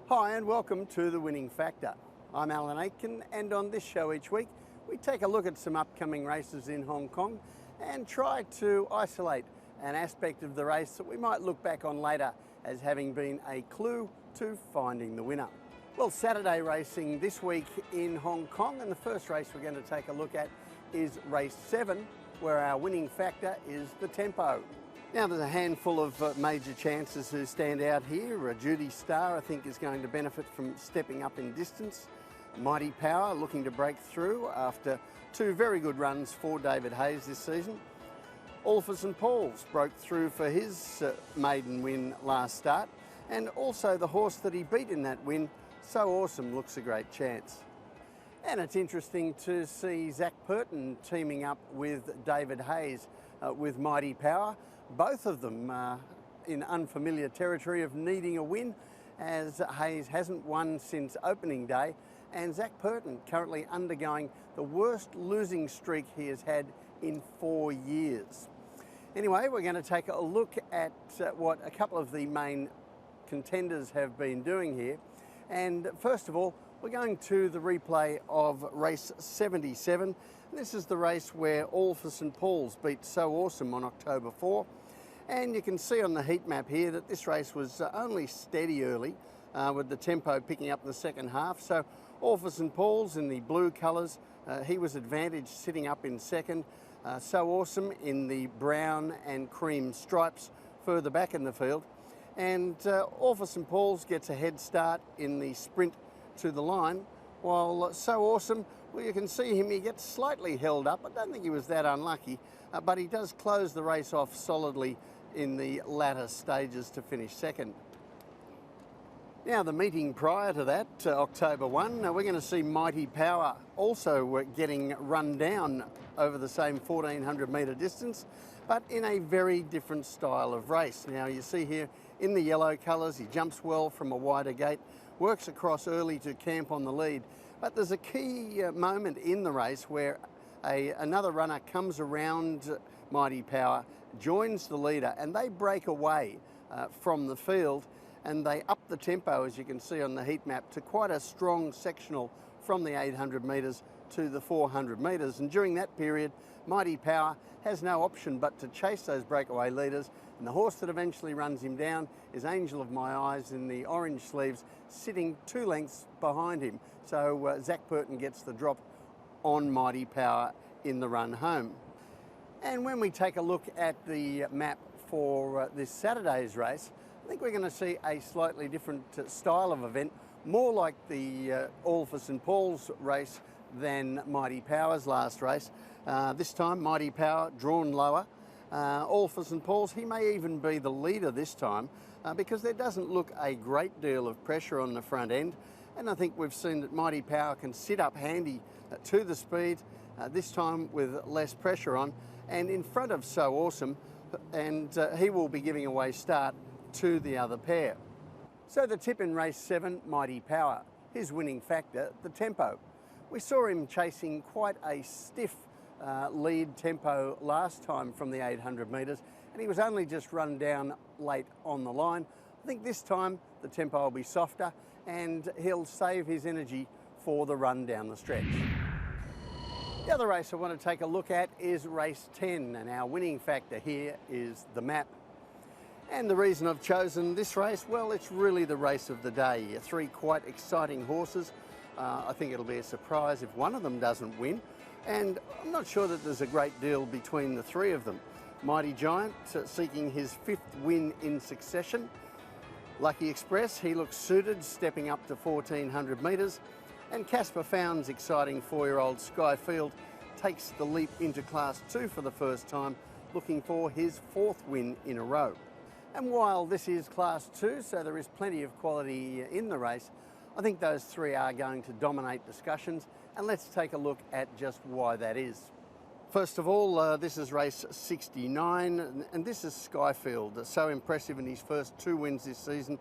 Hi and welcome to The Winning Factor. I'm Alan Aitken, and on this show each week we take a look at some upcoming races in Hong Kong and try to isolate an aspect of the race that we might look back on later as having been a clue to finding the winner. Well, Saturday racing this week in Hong Kong, and the first race we're going to take a look at is race 7, where our winning factor is the tempo. Now, there's a handful of major chances who stand out here. Judy Star, I think, is going to benefit from stepping up in distance. Mighty Power looking to break through after two very good runs for David Hayes this season. All for St Paul's broke through for his maiden win last start, and also the horse that he beat in that win, So Awesome, looks a great chance. And it's interesting to see Zac Purton teaming up with David Hayes with Mighty Power. Both of them in unfamiliar territory of needing a win, as Hayes hasn't won since opening day, and Zac Purton currently undergoing the worst losing streak he has had in 4 years. Anyway, we're going to take a look at what a couple of the main contenders have been doing here. And first of all, we're going to the replay of race 77. This is the race where All for St Paul's beat So Awesome on October 4. And you can see on the heat map here that this race was only steady early, with the tempo picking up in the second half. So All for St Paul's in the blue colours, he was advantaged sitting up in second. So Awesome in the brown and cream stripes further back in the field. And All for St Paul's gets a head start in the sprint to the line, while So Awesome, well, you can see him, he gets slightly held up. I don't think he was that unlucky, but he does close the race off solidly in the latter stages to finish second. Now, the meeting prior to that, October 1, we're going to see Mighty Power also getting run down over the same 1400 metre distance, but in a very different style of race. Now, you see here in the yellow colours, he jumps well from a wider gate, works across early to camp on the lead. But there's a key moment in the race where another runner comes around Mighty Power, joins the leader, and they break away from the field, and they up the tempo, as you can see on the heat map, to quite a strong sectional from the 800 metres to the 400 metres. And during that period, Mighty Power has no option but to chase those breakaway leaders, and the horse that eventually runs him down is Angel of My Eyes in the orange sleeves, sitting 2 lengths behind him. So Zac Purton gets the drop on Mighty Power in the run home. And when we take a look at the map for this Saturday's race, I think we're going to see a slightly different style of event, more like the All for St Paul's race than Mighty Power's last race. This time, Mighty Power drawn lower. All for St Paul's, he may even be the leader this time because there doesn't look a great deal of pressure on the front end. And I think we've seen that Mighty Power can sit up handy to the speed, this time with less pressure on, and in front of So Awesome, and he will be giving away start to the other pair. So the tip in race 7, Mighty Power, his winning factor, the tempo. We saw him chasing quite a stiff lead tempo last time from the 800 metres, and he was only just run down late on the line. I think this time the tempo will be softer and he'll save his energy for the run down the stretch. The other race I want to take a look at is race 10, and our winning factor here is the map. And the reason I've chosen this race, well, it's really the race of the day. 3 quite exciting horses. I think it'll be a surprise if one of them doesn't win, and I'm not sure that there's a great deal between the 3 of them. Mighty Giant seeking his 5th win in succession. Lucky Express, he looks suited, stepping up to 1400 metres. And Casper Found's exciting 4-year-old Skyfield takes the leap into Class 2 for the first time, looking for his 4th win in a row. And while this is Class 2, so there is plenty of quality in the race, I think those 3 are going to dominate discussions, and let's take a look at just why that is. First of all, this is race 69, and this is Skyfield, so impressive in his first 2 wins this season.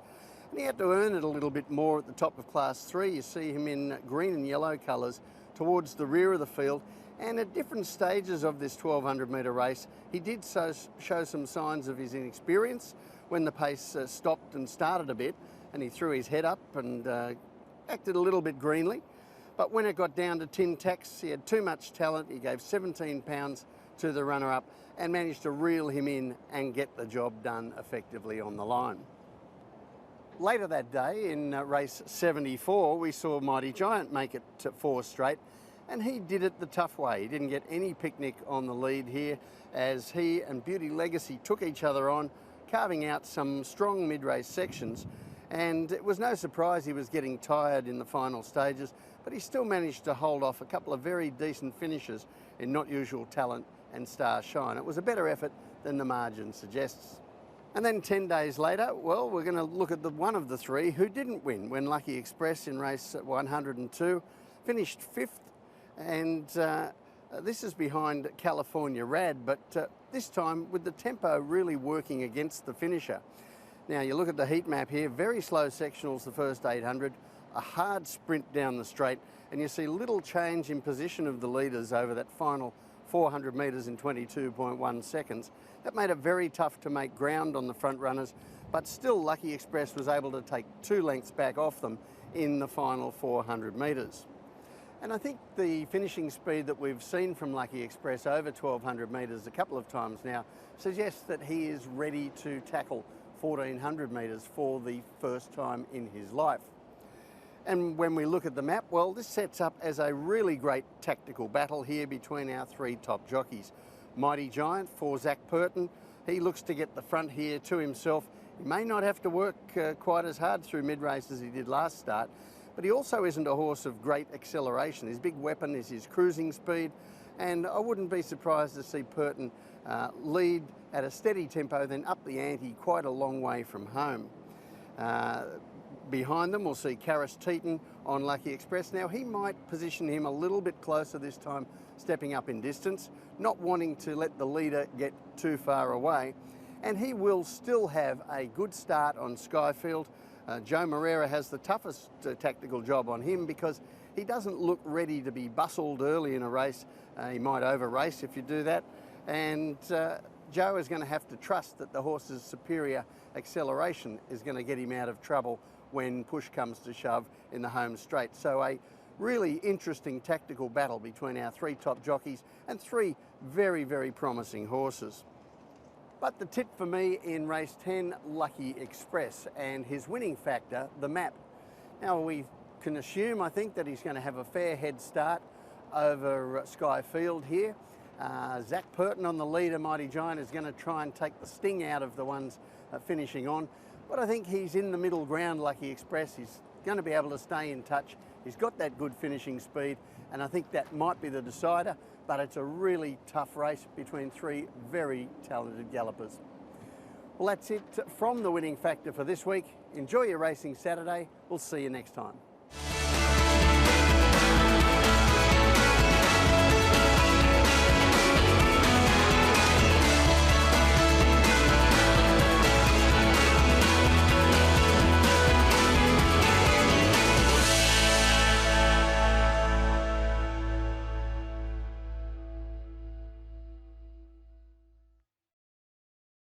And he had to earn it a little bit more at the top of Class 3. You see him in green and yellow colours towards the rear of the field. And at different stages of this 1200 metre race, he did show some signs of his inexperience when the pace stopped and started a bit. and he threw his head up and acted a little bit greenly. But when it got down to tin tacks, he had too much talent. He gave 17 pounds to the runner-up and managed to reel him in and get the job done effectively on the line. Later that day, in race 74, we saw Mighty Giant make it to 4 straight, and he did it the tough way. He didn't get any picnic on the lead here, as he and Beauty Legacy took each other on, carving out some strong mid-race sections. And it was no surprise he was getting tired in the final stages, but he still managed to hold off a couple of very decent finishes in Not Usual Talent and Star Shine. It was a better effort than the margin suggests. And then 10 days later, well, we're going to look at the one of the three who didn't win when Lucky Express in race 102 finished 5th. And this is behind California Rad, but this time with the tempo really working against the finisher. Now you look at the heat map here, very slow sectionals the first 800, a hard sprint down the straight, and you see little change in position of the leaders over that final 400 metres in 22.1 seconds. That made it very tough to make ground on the front runners, but still Lucky Express was able to take 2 lengths back off them in the final 400 metres. And I think the finishing speed that we've seen from Lucky Express over 1200 metres a couple of times now suggests that he is ready to tackle 1400 metres for the first time in his life. And when we look at the map, well, this sets up as a really great tactical battle here between our 3 top jockeys. Mighty Giant for Zach Purton. He looks to get the front here to himself. He may not have to work quite as hard through mid-race as he did last start, but he also isn't a horse of great acceleration. His big weapon is his cruising speed, and I wouldn't be surprised to see Purton lead at a steady tempo, then up the ante quite a long way from home. Behind them we'll see Karis Teeton on Lucky Express. Now he might position him a little bit closer this time, stepping up in distance, not wanting to let the leader get too far away, and he will still have a good start on Skyfield. Joe Moreira has the toughest tactical job on him because he doesn't look ready to be bustled early in a race. He might over-race if you do that, and Joe is going to have to trust that the horse's superior acceleration is going to get him out of trouble when push comes to shove in the home straight. So a really interesting tactical battle between our 3 top jockeys and 3 very, very promising horses. But the tip for me in race 10, Lucky Express, and his winning factor, the map. Now we can assume, I think, that he's going to have a fair head start over Skyfield here. Zach Purton on the leader, Mighty Giant, is going to try and take the sting out of the ones finishing on. But I think he's in the middle ground, Lucky Express. He's going to be able to stay in touch. He's got that good finishing speed, and I think that might be the decider, but it's a really tough race between 3 very talented gallopers. Well, that's it from the winning factor for this week. Enjoy your racing Saturday. We'll see you next time.